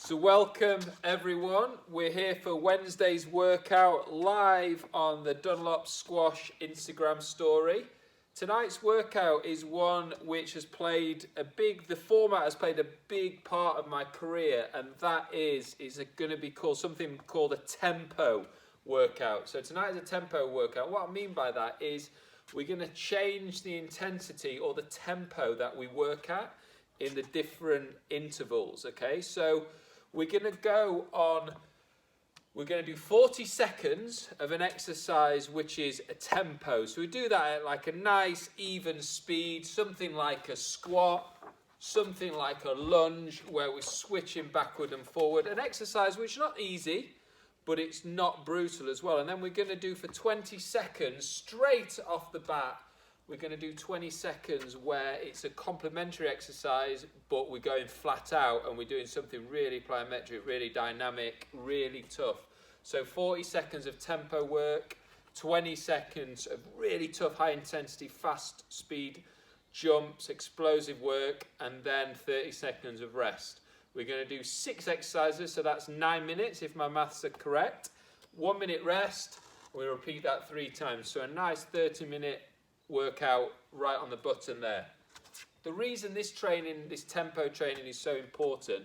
So welcome everyone, we're here for Wednesday's workout live on the Dunlop Squash Instagram story. Tonight's workout is one which has played the format has played a big part of my career, and that is going to be something called a tempo workout. So tonight is a tempo workout. What I mean by that is we're going to change the intensity or the tempo that we work at in the different intervals, okay? So we're going to do 40 seconds of an exercise which is a tempo. So we do that at like a nice even speed, something like a squat, something like a lunge, where we're switching backward and forward. An exercise which is not easy, but it's not brutal as well. And then we're going to do for 20 seconds straight off the bat. We're going to do 20 seconds where it's a complementary exercise, but we're going flat out and we're doing something really plyometric, really dynamic, really tough. So 40 seconds of tempo work, 20 seconds of really tough, high intensity, fast speed jumps, explosive work, and then 30 seconds of rest. We're going to do 6 exercises, so that's 9 minutes if my maths are correct. 1 minute rest, we'll repeat that 3 times. So a nice 30-minute workout right on the button there. The reason this tempo training is so important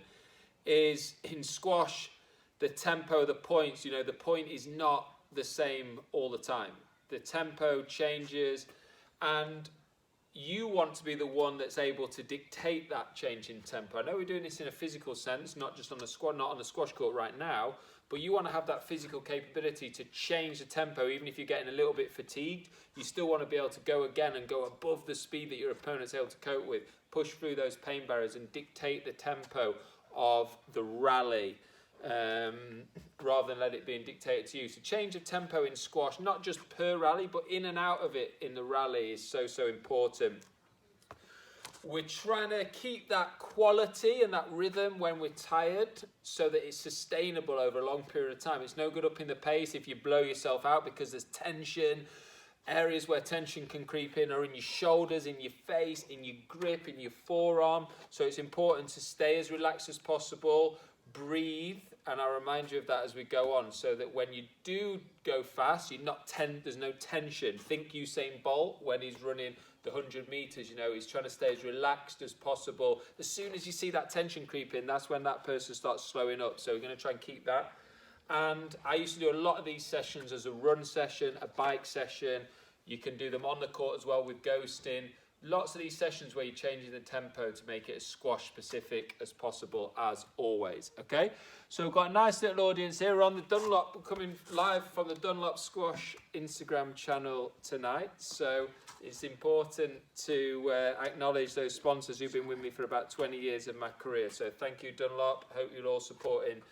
is in squash, the tempo, the points, the point is not the same all the time. The tempo changes, and you want to be the one that's able to dictate that change in tempo. I know we're doing this in a physical sense, not on the squash court right now, but you want to have that physical capability to change the tempo. Even if you're getting a little bit fatigued, you still want to be able to go again and go above the speed that your opponent's able to cope with, push through those pain barriers and dictate the tempo of the rally, rather than let it be dictated to you. So change of tempo in squash, not just per rally, but in and out of it in the rally is so important. We're trying to keep that quality and that rhythm when we're tired so that it's sustainable over a long period of time. It's no good upping the pace if you blow yourself out because there's tension. Areas where tension can creep in are in your shoulders, in your face, in your grip, in your forearm. So it's important to stay as relaxed as possible, breathe, and I'll remind you of that as we go on, so that when you do go fast, there's no tension. Think Usain Bolt when he's running the 100 meters, he's trying to stay as relaxed as possible. As soon as you see that tension creep in, that's when that person starts slowing up. So we're going to try and keep that. And I used to do a lot of these sessions as a run session, a bike session. You can do them on the court as well with ghosting. Lots of these sessions where you're changing the tempo to make it as squash specific as possible, as always. Okay, so we've got a nice little audience here. We're on the Dunlop, coming live from the Dunlop Squash Instagram channel tonight. So it's important to acknowledge those sponsors who've been with me for about 20 years of my career. So thank you, Dunlop. Hope you're all supporting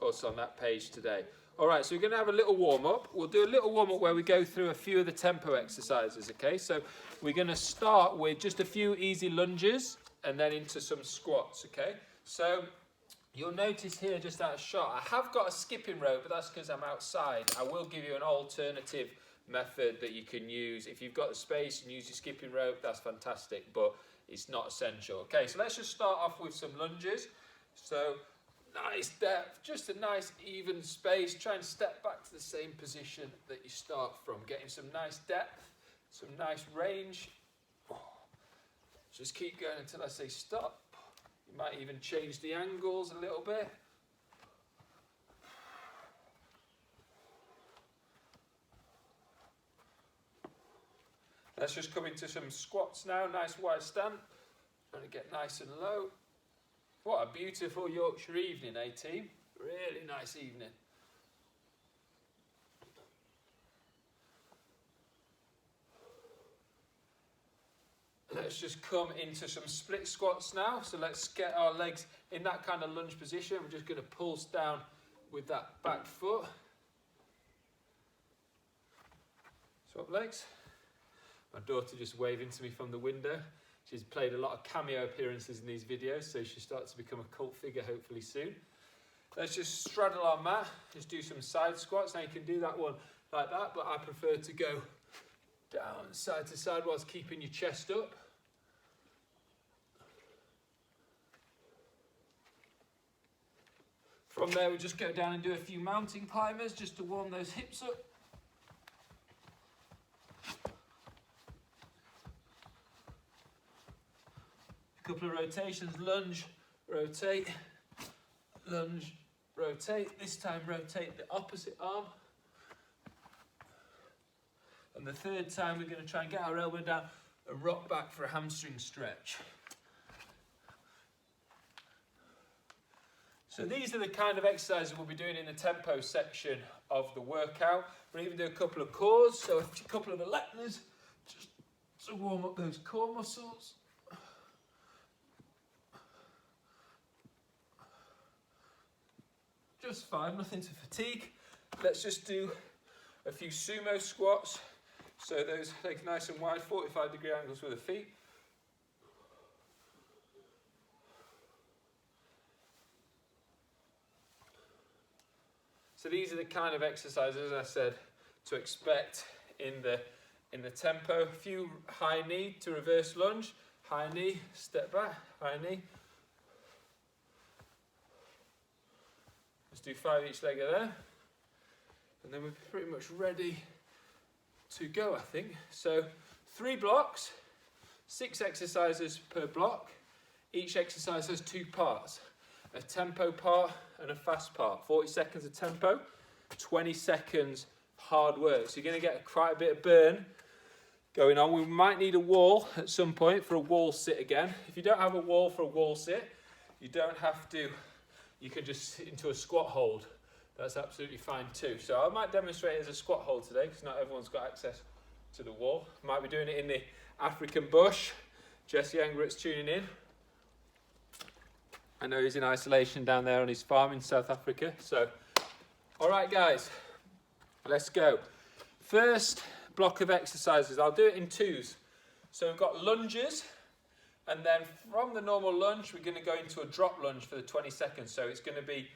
us on that page today. All right, so we're going to have a little warm-up. We'll do a little warm-up where we go through a few of the tempo exercises, okay? So we're going to start with just a few easy lunges and then into some squats, okay? So you'll notice here, just out of shot, I have got a skipping rope, but that's because I'm outside. I will give you an alternative method that you can use. If you've got the space and use your skipping rope, that's fantastic, but it's not essential. Okay, so let's just start off with some lunges. So nice depth, just a nice even space. Try and step back to the same position that you start from. Getting some nice depth, some nice range. Just keep going until I say stop. You might even change the angles a little bit. Let's just come into some squats now. Nice wide stand. Trying to get nice and low. What a beautiful Yorkshire evening, eh, team? Really nice evening. Let's just come into some split squats now. So let's get our legs in that kind of lunge position. We're just going to pulse down with that back foot. Swap legs. My daughter just waving to me from the window. She's played a lot of cameo appearances in these videos, so she starts to become a cult figure hopefully soon. Let's just straddle our mat, just do some side squats. Now you can do that one like that, but I prefer to go down side to side whilst keeping your chest up. From there, we just go down and do a few mountain climbers just to warm those hips up. A couple of rotations, lunge, rotate, lunge, rotate. This time rotate the opposite arm. And the third time we're going to try and get our elbow down and rock back for a hamstring stretch. So these are the kind of exercises we'll be doing in the tempo section of the workout. We'll even do a couple of cores, so a couple of electors, just to warm up those core muscles. Just fine, nothing to fatigue. Let's just do a few sumo squats. So those legs nice and wide, 45-degree angles with the feet. So these are the kind of exercises, as I said, to expect in the tempo. A few high knee to reverse lunge, high knee, step back, high knee. Let's do 5 each leg of there. And then we're pretty much ready to go, I think. So 3 blocks, 6 exercises per block. Each exercise has 2 parts. A tempo part and a fast part. 40 seconds of tempo, 20 seconds hard work. So you're going to get quite a bit of burn going on. We might need a wall at some point for a wall sit again. If you don't have a wall for a wall sit, you don't have to, you can just sit into a squat hold. That's absolutely fine too. So I might demonstrate it as a squat hold today because not everyone's got access to the wall. Might be doing it in the African bush. Jesse Engrett's tuning in. I know he's in isolation down there on his farm in South Africa. So, all right, guys, let's go. First block of exercises, I'll do it in 2s. So we've got lunges, and then from the normal lunge, we're going to go into a drop lunge for the 20 seconds. So it's going to be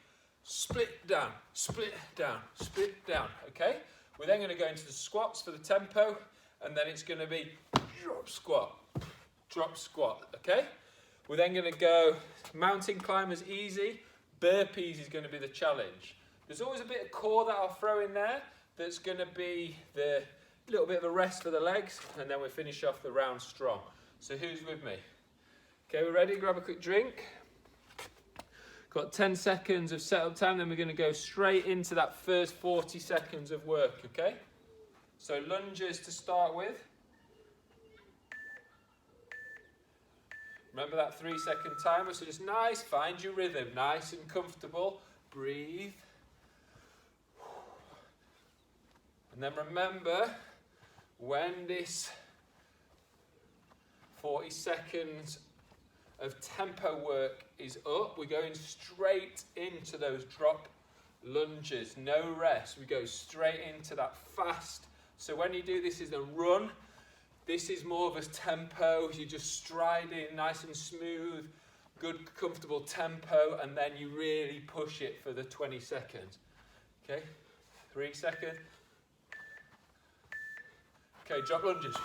split down, split down, split down, okay? We're then going to go into the squats for the tempo, and then it's going to be drop squat, okay? We're then going to go mountain climbers easy, burpees is going to be the challenge. There's always a bit of core that I'll throw in there that's going to be the little bit of a rest for the legs, and then we finish off the round strong. So who's with me? Okay, we're ready, grab a quick drink. Got 10 seconds of setup time, then we're going to go straight into that first 40 seconds of work, okay? So lunges to start with. Remember that 3-second timer, so just nice, find your rhythm, nice and comfortable, breathe. And then remember, when this 40 seconds of tempo work is up, we're going straight into those drop lunges, no rest. We go straight into that fast. So when you do this is a run, this is more of a tempo, you're just striding nice and smooth, good comfortable tempo, and then you really push it for the 20 seconds. Okay, 3 seconds. Okay, drop lunges.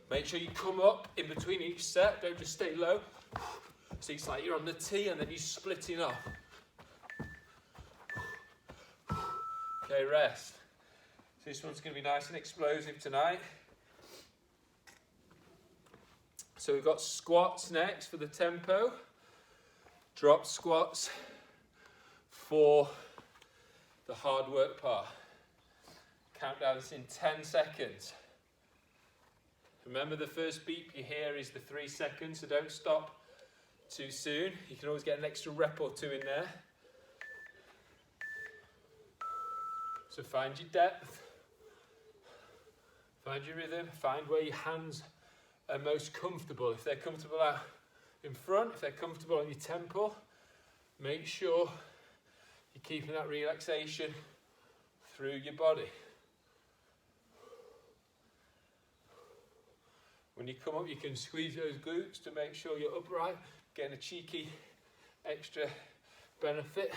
Make sure you come up in between each set, don't just stay low. So it's like you're on the T and then you're splitting off. Okay, rest. So this one's going to be nice and explosive tonight. So we've got squats next for the tempo. Drop squats for the hard work part. Countdown is in 10 seconds. Remember the first beep you hear is the 3 seconds, so don't stop too soon. You can always get an extra rep or 2 in there. So find your depth, find your rhythm, find where your hands are most comfortable. If they're comfortable out in front, if they're comfortable on your temple, make sure you're keeping that relaxation through your body. When you come up, you can squeeze those glutes to make sure you're upright, getting a cheeky extra benefit.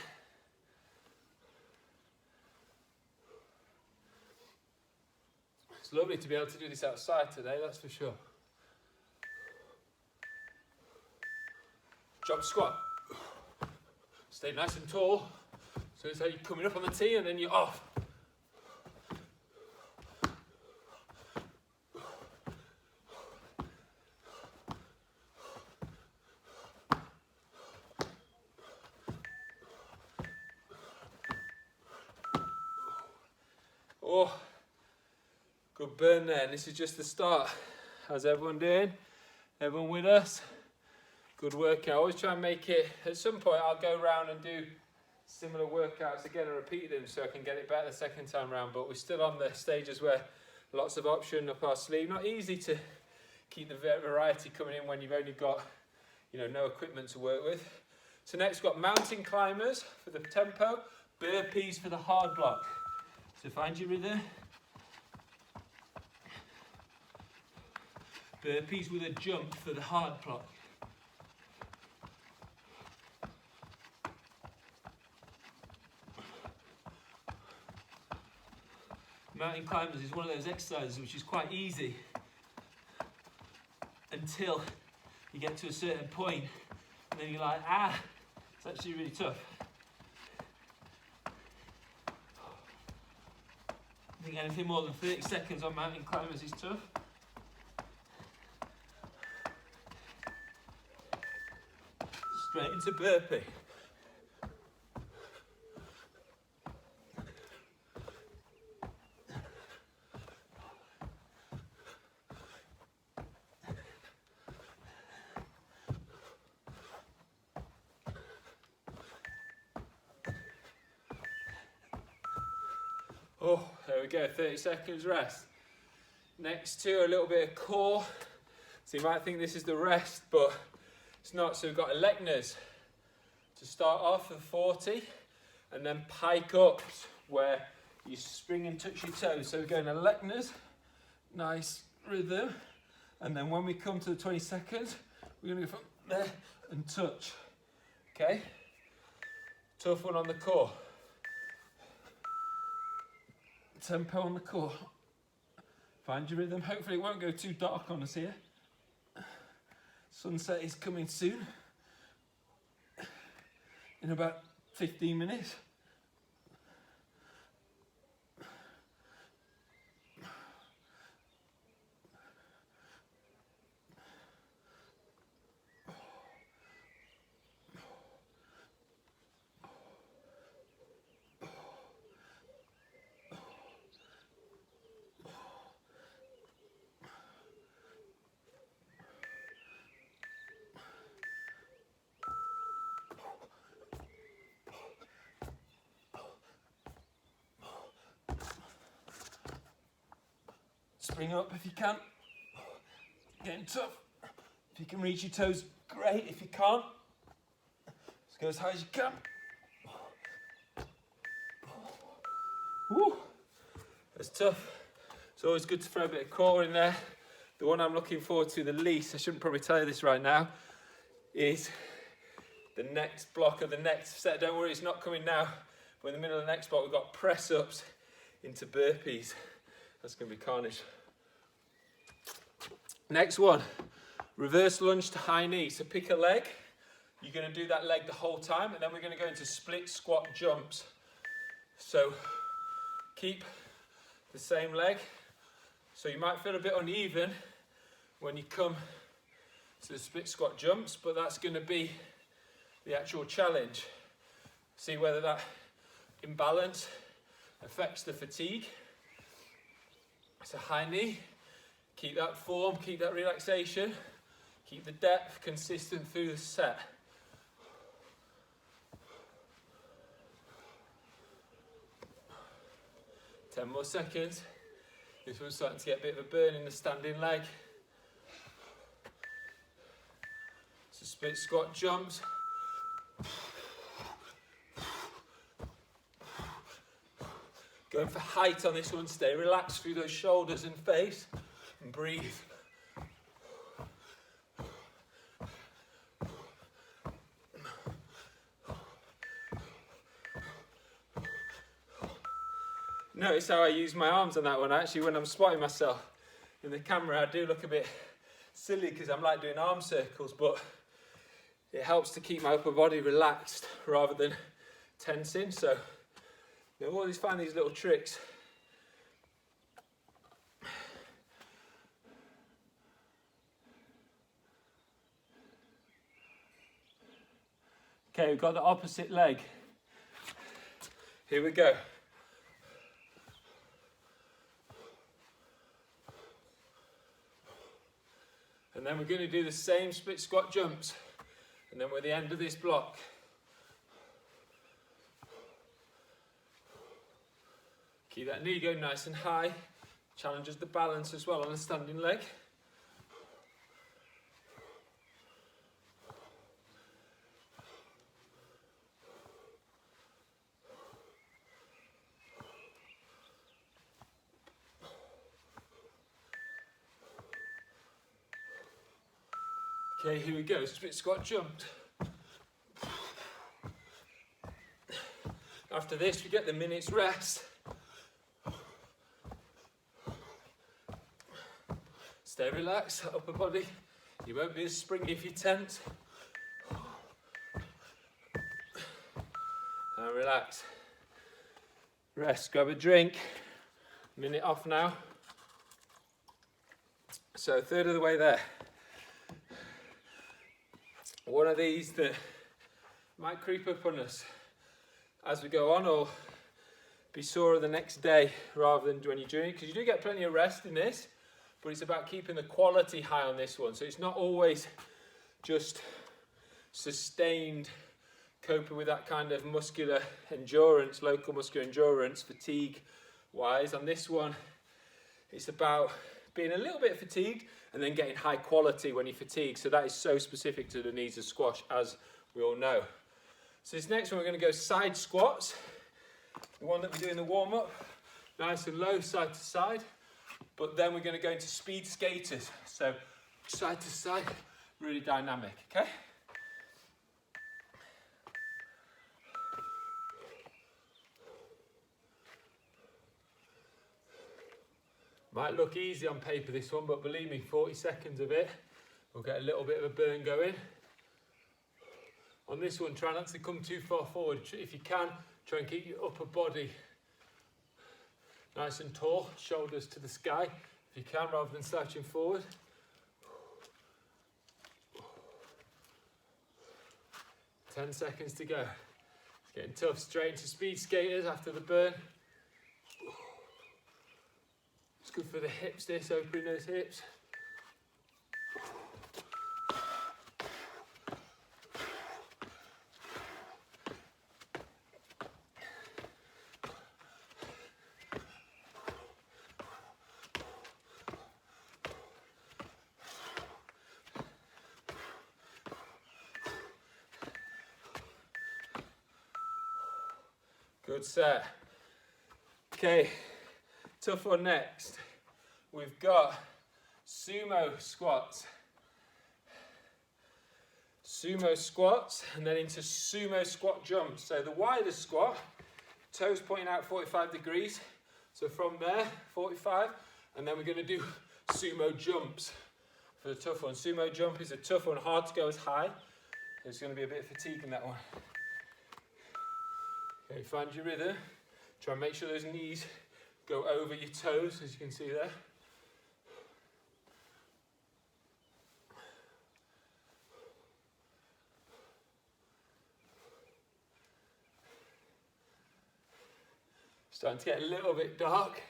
It's lovely to be able to do this outside today, that's for sure. Drop squat. Stay nice and tall. So it's like you're coming up on the tee and then you're off. Oh, good burn there. And this is just the start. How's everyone doing? Everyone with us? Good workout. I always try and make it, at some point I'll go around and do similar workouts again and repeat them so I can get it better the second time round, but we're still on the stages where lots of option up our sleeve. Not easy to keep the variety coming in when you've only got, no equipment to work with. So next we've got mountain climbers for the tempo, burpees for the hard block. So find your rhythm. Burpees with a jump for the hard block. Mountain climbers is one of those exercises which is quite easy until you get to a certain point and then you're like, it's actually really tough. I think anything more than 30 seconds on mountain climbers is tough. Straight into burpee. Oh, there we go, 30 seconds rest. Next to a little bit of core. So you might think this is the rest, but it's not. So we've got Electors to start off at 40, and then pike ups where you spring and touch your toes. So we're going Electors, nice rhythm. And then when we come to the 20 seconds, we're going to go from there and touch. Okay? Tough one on the core. Tempo on the core. Find your rhythm. Hopefully it won't go too dark on us here. Sunset is coming soon. In about 15 minutes. Spring up if you can. Getting tough. If you can reach your toes, great. If you can't, just go as high as you can. Woo. That's tough. It's always good to throw a bit of core in there. The one I'm looking forward to the least, I shouldn't probably tell you this right now, is the next block of the next set. Don't worry, it's not coming now. But in the middle of the next block, we've got press ups into burpees. That's going to be carnage. Next one, reverse lunge to high knee. So pick a leg. You're going to do that leg the whole time, and then we're going to go into split squat jumps. So keep the same leg. So you might feel a bit uneven when you come to the split squat jumps, but that's going to be the actual challenge. See whether that imbalance affects the fatigue. So high knee, keep that form, keep that relaxation, keep the depth consistent through the set. Ten more seconds. This one's starting to get a bit of a burn in the standing leg. So split squat jumps. Going for height on this one, stay relaxed through those shoulders and face, and breathe. Notice how I use my arms on that one. Actually, when I'm spotting myself in the camera, I do look a bit silly because I'm like doing arm circles, but it helps to keep my upper body relaxed rather than tensing. So you always find these little tricks. Okay, we've got the opposite leg. Here we go. And then we're going to do the same split squat jumps. And then we're at the end of this block. Keep that knee going nice and high. Challenges the balance as well on a standing leg. Okay, here we go, split squat jumped. After this, we get the minute's rest. Stay relaxed, upper body. You won't be as springy if you tense. And relax. Rest, grab a drink. Minute off now. So, a third of the way there. One of these that might creep up on us as we go on, or be sore the next day rather than when you're doing it, because you do get plenty of rest in this, but it's about keeping the quality high on this one. So it's not always just sustained coping with that kind of muscular endurance, local muscular endurance, fatigue wise. On this one, it's about being a little bit fatigued and then getting high quality when you're fatigued. So that is so specific to the knees of squash, as we all know. So this next one, we're going to go side squats. The one that we do in the warm-up, nice and low, side to side. But then we're going to go into speed skaters. So side to side, really dynamic, okay? Might look easy on paper, this one, but believe me, 40 seconds of it, we'll get a little bit of a burn going. On this one, try not to come too far forward. If you can, try and keep your upper body nice and tall, shoulders to the sky, if you can, rather than slouching forward. 10 seconds to go. It's getting tough. Straight into speed skaters after the burn. It's good for the hips, this, opening those hips. Good set. Okay, tough one next. We've got sumo squats. Sumo squats, and then into sumo squat jumps. So the wider squat, toes pointing out 45 degrees. So from there, 45, and then we're going to do sumo jumps for the tough one. Sumo jump is a tough one, hard to go as high. There's going to be a bit of fatigue in that one. Okay, find your rhythm. Try and make sure those knees go over your toes, as you can see there. Starting to get a little bit dark.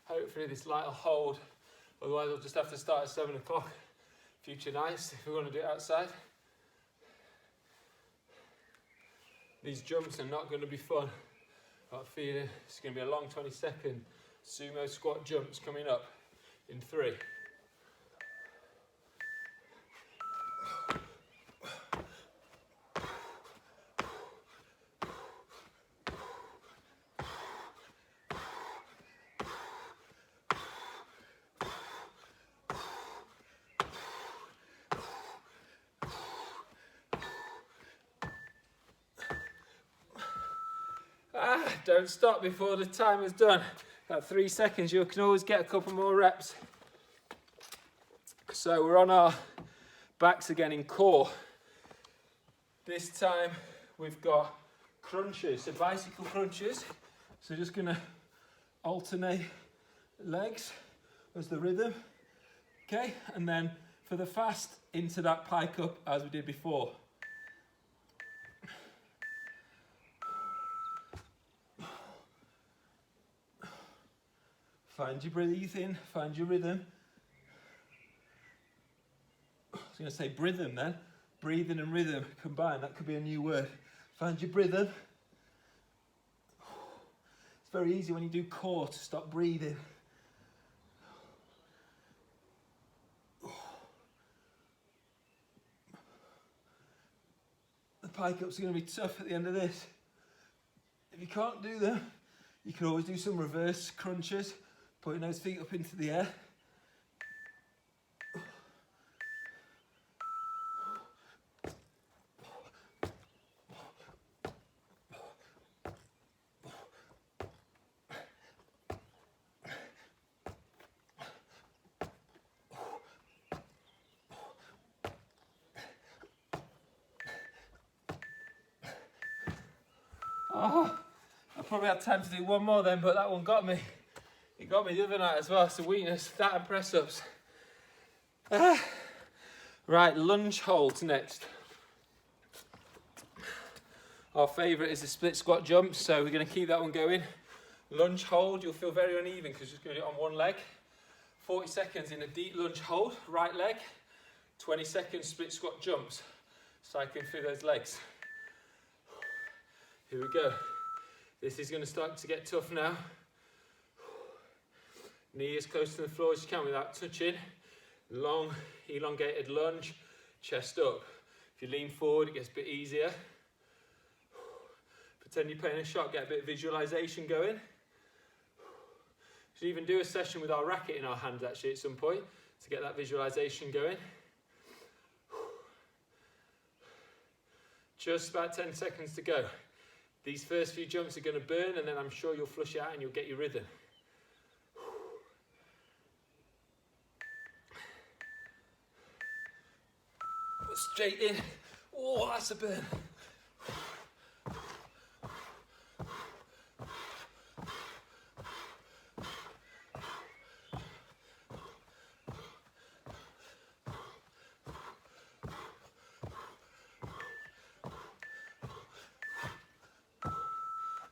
Hopefully this light will hold. Otherwise I'll just have to start at 7 o'clock future nights if we want to do it outside. These jumps are not going to be fun. I've got a feeling it's going to be a long 20-second sumo squat jumps coming up in 3. Don't stop before the timer's done. Got 3 seconds, you can always get a couple more reps. So we're on our backs again in core. This time we've got crunches, so bicycle crunches. So just gonna alternate legs as the rhythm. Okay, and then for the fast, into that pike up as we did before. Find your breathing, find your rhythm. I was going to say rhythm then. Breathing and rhythm combined, that could be a new word. Find your rhythm. It's very easy when you do core to stop breathing. The pike ups are going to be tough at the end of this. If you can't do them, you can always do some reverse crunches, putting those feet up into the air. Oh, I probably had time to do one more then, but that one got me. It got me the other night as well, so weakness, that and press-ups. Right, lunge holds next. Our favourite is the split squat jump, so we're going to keep that one going. Lunge hold, you'll feel very uneven because you're just going to do it on one leg. 40 seconds in a deep lunge hold, right leg. 20 seconds split squat jumps, cycling through those legs. Here we go. This is going to start to get tough now. Knee as close to the floor as you can without touching. Long, elongated lunge, chest up. If you lean forward, it gets a bit easier. Pretend you're playing a shot, get a bit of visualization going. Should even do a session with our racket in our hand actually at some point to get that visualization going. Just about 10 seconds to go. These first few jumps are going to burn, and then I'm sure you'll flush it out and you'll get your rhythm. Straight in. Oh, that's a burn.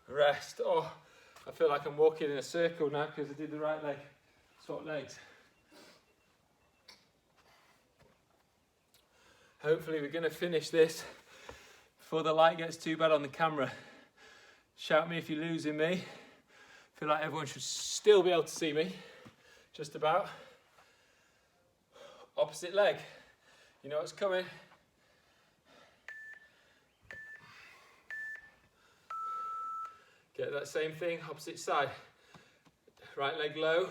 Rest. Oh, I feel like I'm walking in a circle now because I did the right leg. Swap legs. Hopefully we're going to finish this before the light gets too bad on the camera. Shout me if you're losing me. I feel like everyone should still be able to see me. Just about. Opposite leg. You know what's coming. Get that same thing, opposite side. Right leg low.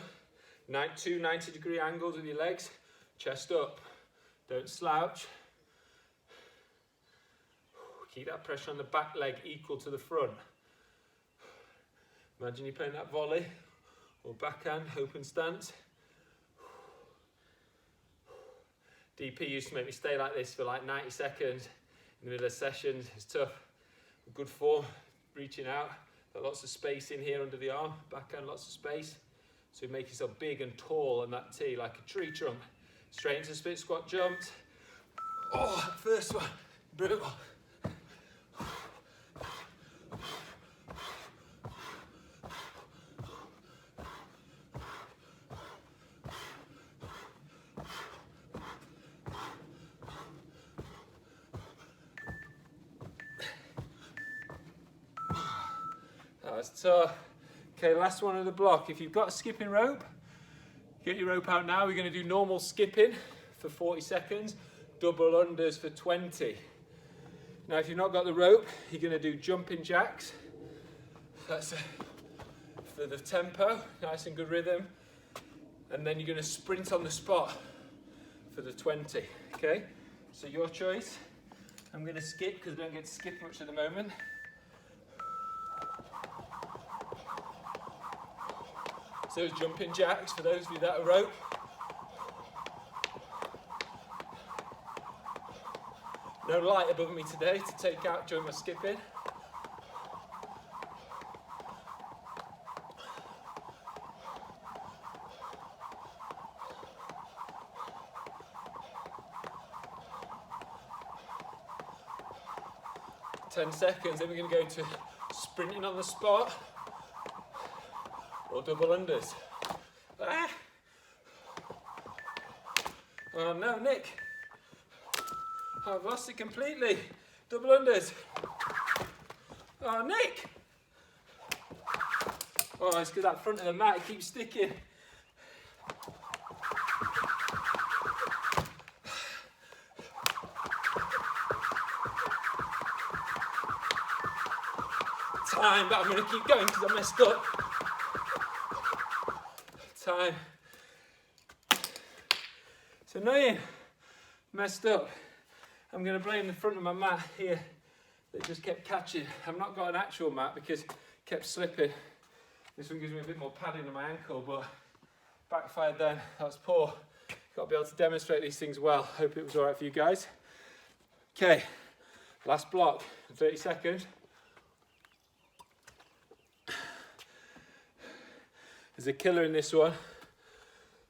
2 90-degree angles with your legs. Chest up. Don't slouch. Keep that pressure on the back leg equal to the front. Imagine you're playing that volley or backhand, open stance. DP used to make me stay like this for like 90 seconds in the middle of sessions. It's tough. Good form, reaching out. Got lots of space in here under the arm, backhand, lots of space. So you make yourself big and tall on that T like a tree trunk. Straight into split squat jumps. Oh, first one, brutal. That's tough. Okay, last one of the block. If you've got a skipping rope, get your rope out now. We're going to do normal skipping for 40 seconds, double unders for 20. Now, if you've not got the rope, you're going to do jumping jacks. That's for the tempo, nice and good rhythm. And then you're going to sprint on the spot for the 20. Okay, so your choice. I'm going to skip because I don't get to skip much at the moment. So jumping jacks for those of you that are rope. No light above me today to take out during my skipping. Ten seconds, then we're going to go to sprinting on the spot or double unders. Ah. Oh no, Nick. I've lost it completely. Double unders. Oh, Nick. Oh, it's because that front of the mat keeps sticking. Time, but I'm going to keep going because I messed up. Time. It's annoying. Messed up. I'm going to blame the front of my mat here that just kept catching. I've not got an actual mat because it kept slipping. This one gives me a bit more padding on my ankle, but backfired then. That's poor. Got to be able to demonstrate these things well. Hope it was all right for you guys. Okay, last block, 30 seconds. There's a killer in this one.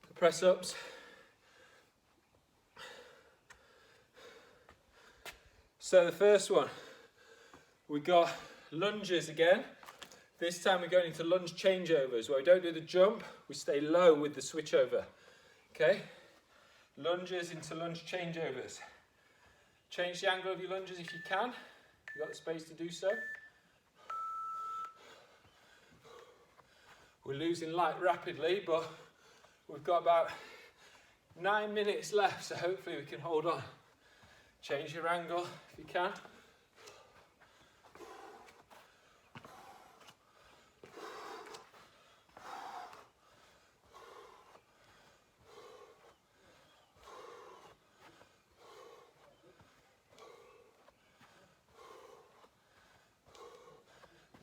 The press ups. So the first one, we got lunges again. This time we're going into lunge changeovers where we don't do the jump, we stay low with the switch over. Okay? Lunges into lunge changeovers. Change the angle of your lunges if you can. You've got the space to do so. We're losing light rapidly, but we've got about 9 minutes left, so hopefully we can hold on. Change your angle if you can.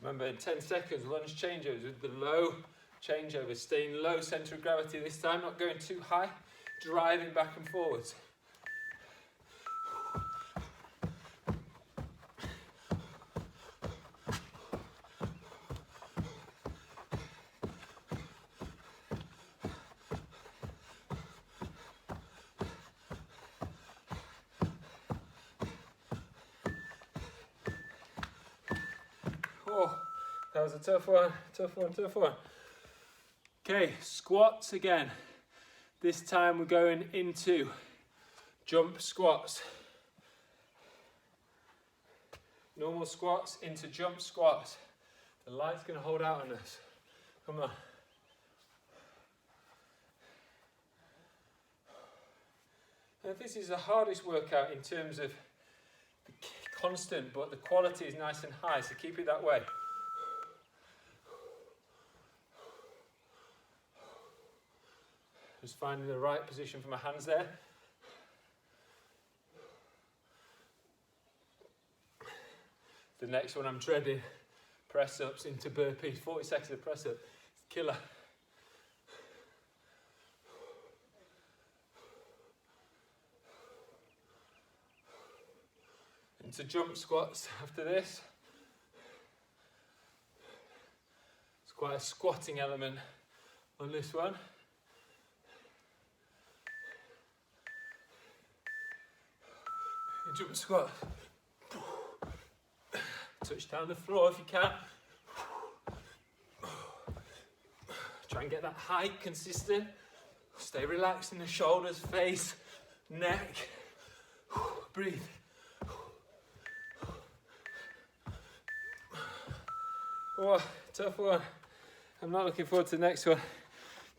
Remember, in 10 seconds, lunge changeovers with the low changeovers. Staying low centre of gravity this time, not going too high, driving back and forwards. Oh, that was a tough one, tough one, tough one. Okay, squats again. This time we're going into jump squats. Normal squats into jump squats. The light's going to hold out on us. Come on. Now, this is the hardest workout in terms of the constant, but the quality is nice and high, so keep it that way. Just finding the right position for my hands there. The next one I'm dreading, press ups into burpees, 40 seconds of press up, killer. Into jump squats after this. It's quite a squatting element on this one. Jump squat. Touch down the floor if you can. Try and get that height consistent. Stay relaxed in the shoulders, face, neck. Breathe. Oh, tough one. I'm not looking forward to the next one.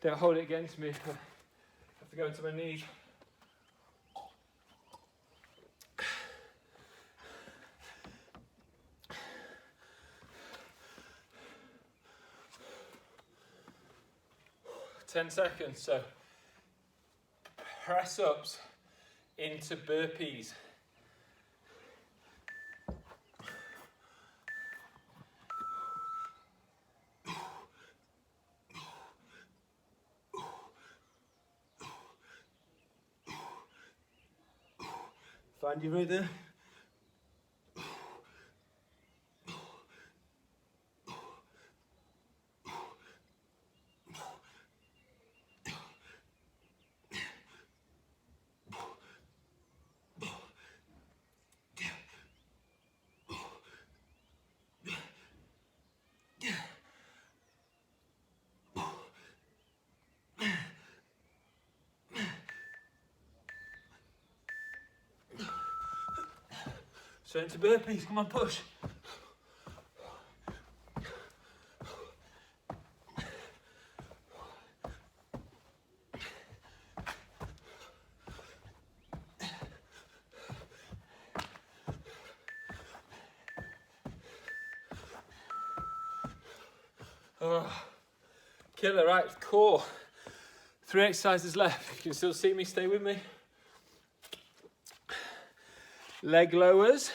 Don't hold it against me. I have to go into my knees. Ten seconds. So press ups into burpees. Find your rhythm. So into burpees, come on, push. Oh, killer, right, core. 3 exercises left. You can still see me, stay with me. Leg lowers,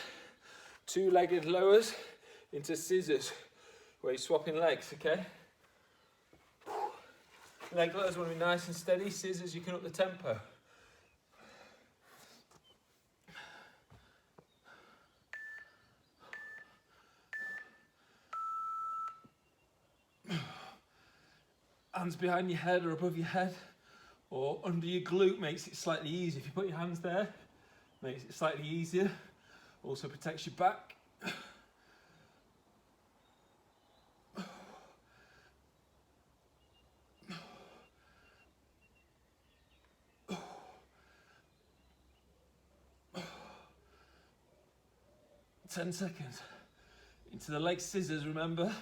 2-legged lowers into scissors, where you're swapping legs, okay? Leg lowers want to be nice and steady, scissors, you can up the tempo. Hands behind your head or above your head, or under your glute makes it slightly easier. If you put your hands there, makes it slightly easier. Also protects your back. 10 seconds. Into the leg scissors, remember.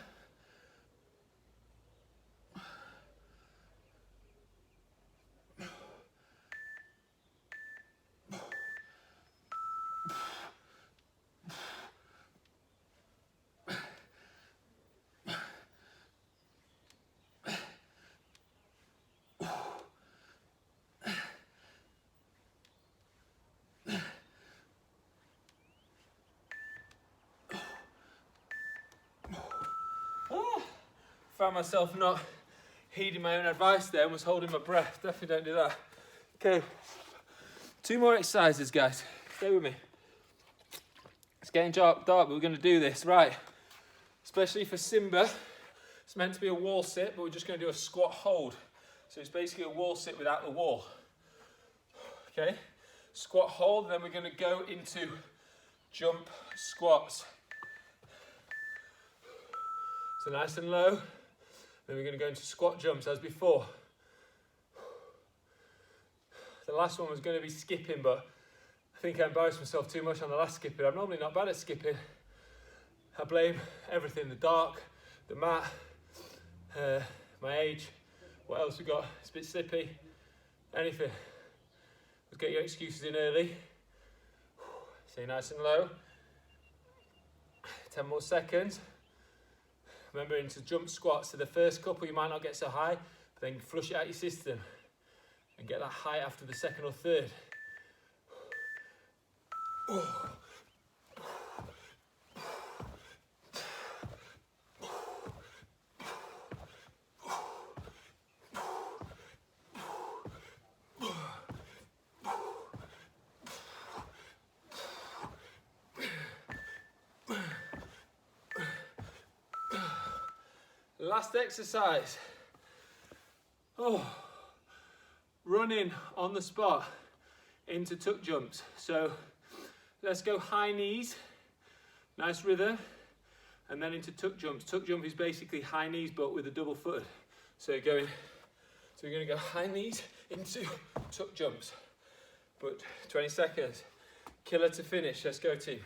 Found myself not heeding my own advice there and was holding my breath. Definitely don't do that. Okay, 2 more exercises, guys. Stay with me. It's getting dark, but we're going to do this, right? Especially for Simba. It's meant to be a wall sit, but we're just going to do a squat hold. So it's basically a wall sit without the wall. Okay, squat hold, and then we're going to go into jump squats. So nice and low. Then we're going to go into squat jumps as before. The last one was going to be skipping, but I think I embarrassed myself too much on the last skipping. I'm normally not bad at skipping. I blame everything, the dark, the mat, my age. What else we got? It's a bit slippy. Anything. Let's get your excuses in early. Stay nice and low. 10 more seconds. Remember, into jump squats, so the first couple you might not get so high, but then flush it out your system and get that high after the second or third. Last exercise. Running on the spot into tuck jumps. So let's go high knees, nice rhythm, and then into tuck jumps. Tuck jump is basically high knees but with a double foot. So we're going to go high knees into tuck jumps. But 20 seconds. Killer to finish. Let's go, team.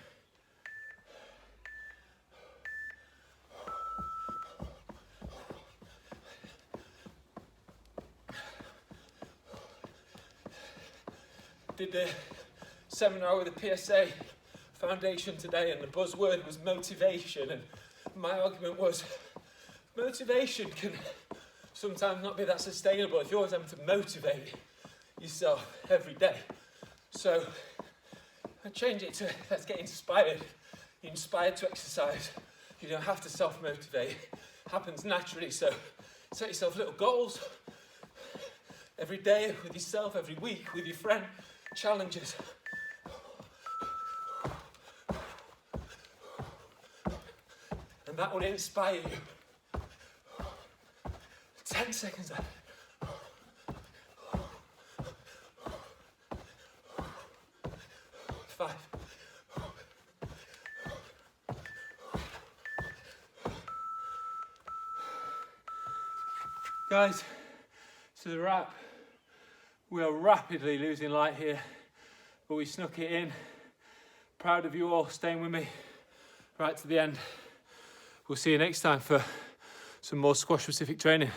Did the seminar with the PSA Foundation today, and the buzzword was motivation, and my argument was motivation can sometimes not be that sustainable if you're always having to motivate yourself every day. So I changed it to let's get inspired. You're inspired to exercise. You don't have to self-motivate. It happens naturally, so set yourself little goals every day with yourself, every week with your friend. Challenges. and that will inspire you. 10 seconds left. 5. Guys, this is a wrap. We are rapidly losing light here, but we snuck it in. Proud of you all staying with me right to the end. We'll see you next time for some more squash specific training.